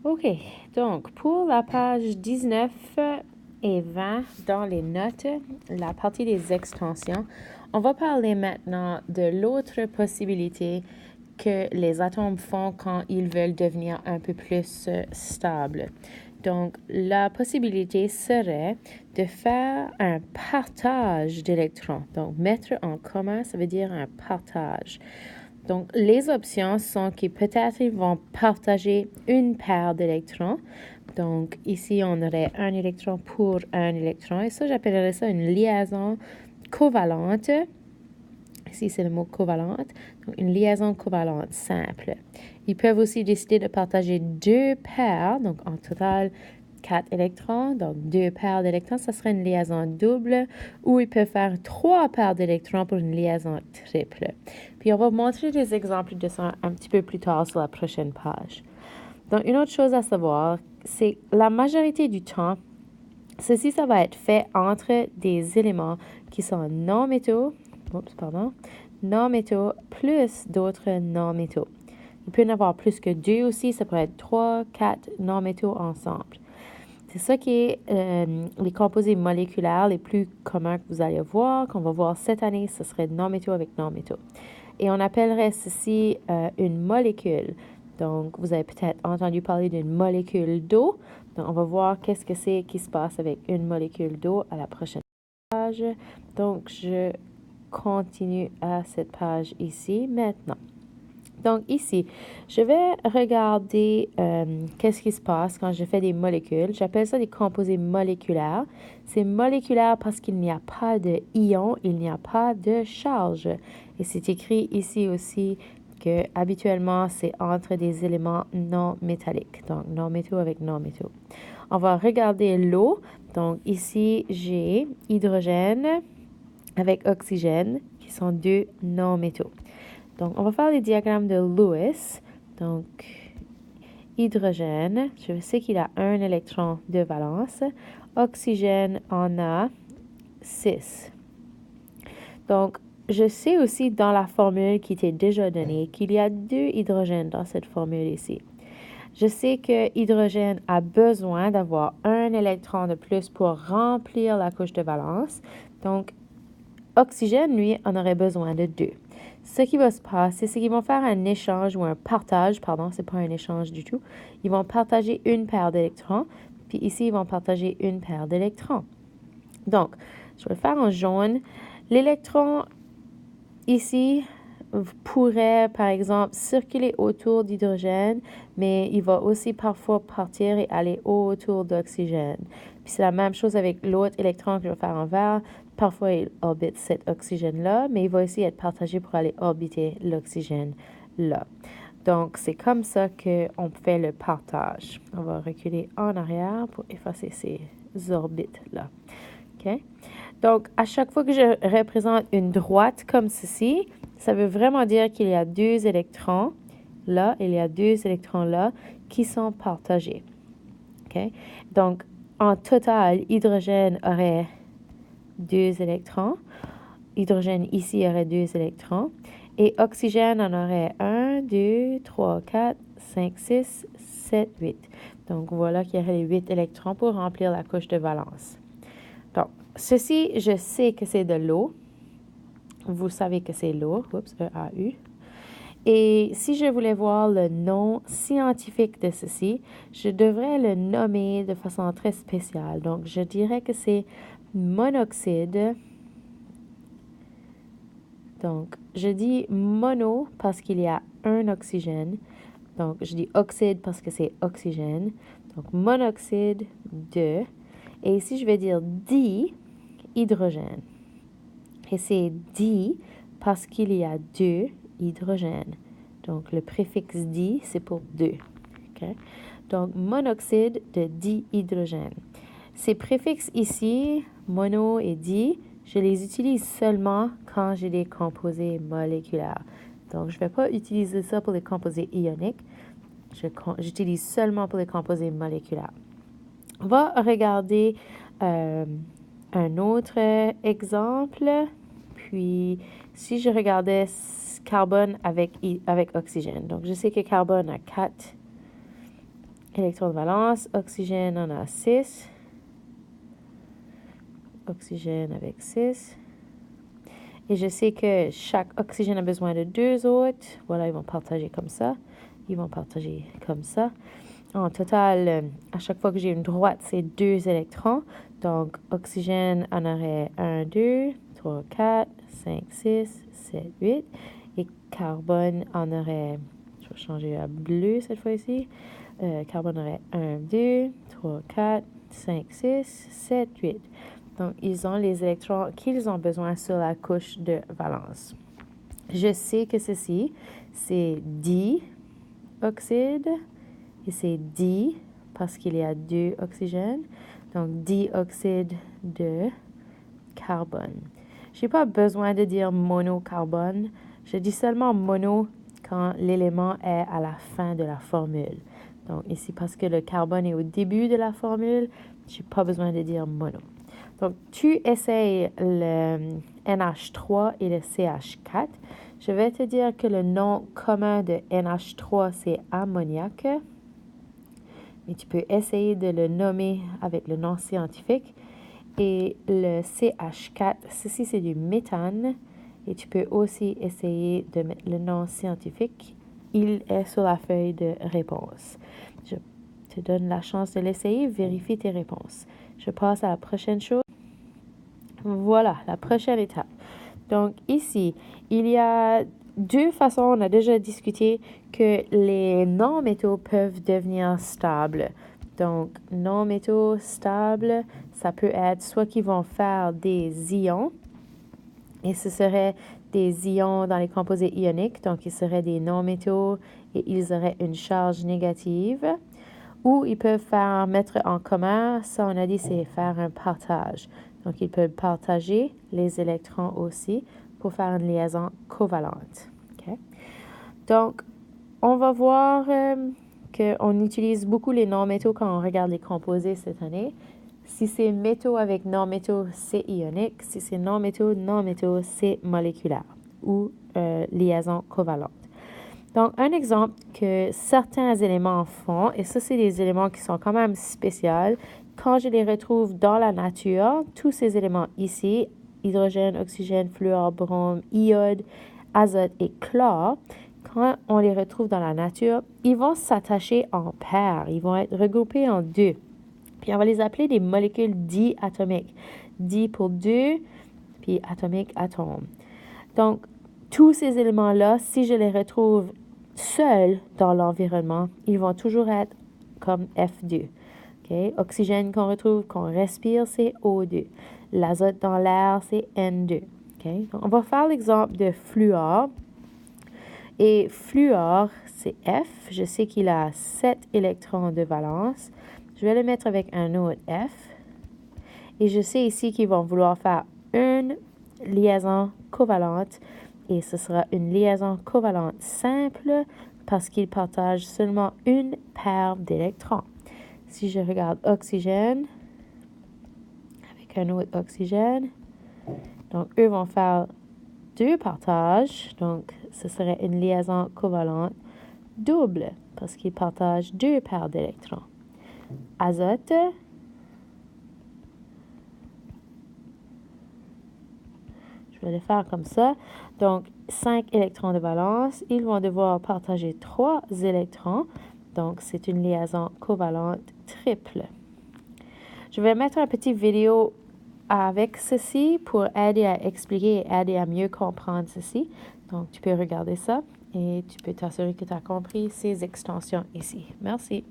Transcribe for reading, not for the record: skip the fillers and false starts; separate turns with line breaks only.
OK, donc pour la page 19 et 20 dans les notes, la partie des extensions, on va parler maintenant de l'autre possibilité que les atomes font quand ils veulent devenir un peu plus stables. Donc, la possibilité serait de faire un partage d'électrons. Donc, mettre en commun, ça veut dire un partage. Donc, les options sont qu'ils peut-être ils vont partager une paire d'électrons. Donc, ici, on aurait un électron pour un électron. Et ça, j'appellerais ça une liaison covalente. Ici, c'est le mot covalente. Donc, une liaison covalente simple. Ils peuvent aussi décider de partager deux paires. Donc, en total, 4 électrons. Donc, deux paires d'électrons, ça serait une liaison double. Ou ils peuvent faire 3 paires d'électrons pour une liaison triple. Puis, on va montrer des exemples de ça un petit peu plus tard sur la prochaine page. Donc, une autre chose à savoir, c'est la majorité du temps, ceci, ça va être fait entre des éléments qui sont non-métaux, non-métaux plus d'autres non-métaux. Il peut y en avoir plus que 2 aussi, ça peut être 3, 4 non-métaux ensemble. C'est ça qui est les composés moléculaires les plus communs que vous allez voir, qu'on va voir cette année, ce serait non-métaux avec non-métaux. Et on appellerait ceci une molécule. Donc, vous avez peut-être entendu parler d'une molécule d'eau. Donc, on va voir qu'est-ce que c'est qui se passe avec une molécule d'eau à la prochaine page. Donc, je continue à cette page ici maintenant. Donc, ici, je vais regarder qu'est-ce qui se passe quand je fais des molécules. J'appelle ça des composés moléculaires. C'est moléculaire parce qu'il n'y a pas de ion, il n'y a pas de charge. Et c'est écrit ici aussi que habituellement, c'est entre des éléments non métalliques. Donc, non-métaux avec non-métaux. On va regarder l'eau. Donc, ici, j'ai hydrogène avec oxygène, qui sont deux non-métaux. Donc, on va faire les diagrammes de Lewis. Donc, hydrogène, je sais qu'il a un électron de valence. Oxygène en a 6. Donc, je sais aussi dans la formule qui était déjà donnée qu'il y a 2 hydrogènes dans cette formule ici. Je sais que hydrogène a besoin d'avoir un électron de plus pour remplir la couche de valence. Donc, oxygène, lui, en aurait besoin de 2. Ce qui va se passer, c'est qu'ils vont faire un échange ou un partage, pardon, c'est pas un échange du tout. Ils vont partager une paire d'électrons, puis ici, ils vont partager une paire d'électrons. Donc, je vais le faire en jaune. L'électron, ici, pourrait, par exemple, circuler autour d'hydrogène, mais il va aussi parfois partir et aller autour d'oxygène. Puis c'est la même chose avec l'autre électron que je vais faire en vert. Parfois, il orbite cet oxygène-là, mais il va aussi être partagé pour aller orbiter l'oxygène-là. Donc, c'est comme ça qu'on fait le partage. On va reculer en arrière pour effacer ces orbites-là. OK? Donc, à chaque fois que je représente une droite comme ceci, ça veut vraiment dire qu'il y a 2 électrons là, il y a 2 électrons là qui sont partagés. OK? Donc, en total, hydrogène aurait 2 électrons. Hydrogène ici aurait 2 électrons. Et oxygène en aurait 1, 2, 3, 4, 5, 6, 7, 8. Donc, voilà qu'il y aurait les 8 électrons pour remplir la couche de valence. Donc, ceci, je sais que c'est de l'eau. Vous savez que c'est l'eau. Oups, E-A-U. Et si je voulais voir le nom scientifique de ceci, je devrais le nommer de façon très spéciale. Donc, je dirais que c'est monoxyde. Donc, je dis mono parce qu'il y a un oxygène. Donc, je dis oxyde parce que c'est oxygène. Donc, monoxyde de. Et ici, je vais dire dihydrogène. Et c'est di parce qu'il y a 2 hydrogènes. Donc, le préfixe di, c'est pour 2. Okay? Donc, monoxyde de dihydrogène. Ces préfixes ici, mono et di, je les utilise seulement quand j'ai des composés moléculaires. Donc, je ne vais pas utiliser ça pour les composés ioniques. J'utilise seulement pour les composés moléculaires. On va regarder un autre exemple. Puis, si je regardais carbone avec oxygène. Donc, je sais que carbone a 4 électrons de valence. Oxygène en a 6. Oxygène avec 6. Et je sais que chaque oxygène a besoin de 2 autres. Voilà, ils vont partager comme ça. Ils vont partager comme ça. En total, à chaque fois que j'ai une droite, c'est 2 électrons. Donc, oxygène en aurait 1, 2, 3, 4, 5, 6, 7, 8. Et carbone en aurait, je vais changer à bleu cette fois-ci. Carbone aurait 1, 2, 3, 4, 5, 6, 7, 8. Donc, ils ont les électrons qu'ils ont besoin sur la couche de valence. Je sais que ceci, c'est dioxyde et c'est di parce qu'il y a 2 oxygènes. Donc, dioxyde de carbone. Je n'ai pas besoin de dire monocarbone. Je dis seulement mono quand l'élément est à la fin de la formule. Donc, ici, parce que le carbone est au début de la formule, je n'ai pas besoin de dire mono. Donc, tu essayes le NH3 et le CH4. Je vais te dire que le nom commun de NH3, c'est ammoniac. Mais tu peux essayer de le nommer avec le nom scientifique. Et le CH4, ceci, c'est du méthane. Et tu peux aussi essayer de mettre le nom scientifique. Il est sur la feuille de réponse. Je te donne la chance de l'essayer. Vérifie tes réponses. Je passe à la prochaine chose. Voilà, la prochaine étape. Donc ici, il y a 2 façons, on a déjà discuté, que les non-métaux peuvent devenir stables. Donc, non-métaux stables, ça peut être soit qu'ils vont faire des ions, et ce serait des ions dans les composés ioniques, donc ils seraient des non-métaux et ils auraient une charge négative. Ou ils peuvent mettre en commun, ça on a dit, c'est faire un partage. Donc, ils peuvent partager les électrons aussi pour faire une liaison covalente. Okay? Donc, on va voir qu'on utilise beaucoup les non-métaux quand on regarde les composés cette année. Si c'est métaux avec non-métaux, c'est ionique. Si c'est non-métaux, c'est moléculaire ou liaison covalente. Donc, un exemple que certains éléments font, et ça, c'est des éléments qui sont quand même spéciaux. Quand je les retrouve dans la nature, tous ces éléments ici, hydrogène, oxygène, fluor, brome, iode, azote et chlore, quand on les retrouve dans la nature, ils vont s'attacher en paires. Ils vont être regroupés en 2. Puis on va les appeler des molécules diatomiques. Di pour 2, puis atomique, atome. Donc, tous ces éléments-là, si je les retrouve seuls dans l'environnement, ils vont toujours être comme F2. Okay? Oxygène qu'on retrouve, qu'on respire, c'est O2. L'azote dans l'air, c'est N2. Okay? Donc, on va faire l'exemple de fluor. Et fluor, c'est F. Je sais qu'il a 7 électrons de valence. Je vais le mettre avec un autre F. Et je sais ici qu'ils vont vouloir faire une liaison covalente. Et ce sera une liaison covalente simple parce qu'ils partagent seulement une paire d'électrons. Si je regarde oxygène avec un autre oxygène, donc eux vont faire 2 partages. Donc ce serait une liaison covalente double parce qu'ils partagent 2 paires d'électrons. Azote, je vais le faire comme ça. Donc, 5 électrons de valence, ils vont devoir partager 3 électrons. Donc, c'est une liaison covalente triple. Je vais mettre un petit vidéo avec ceci pour aider à expliquer et aider à mieux comprendre ceci. Donc, tu peux regarder ça et tu peux t'assurer que tu as compris ces extensions ici. Merci.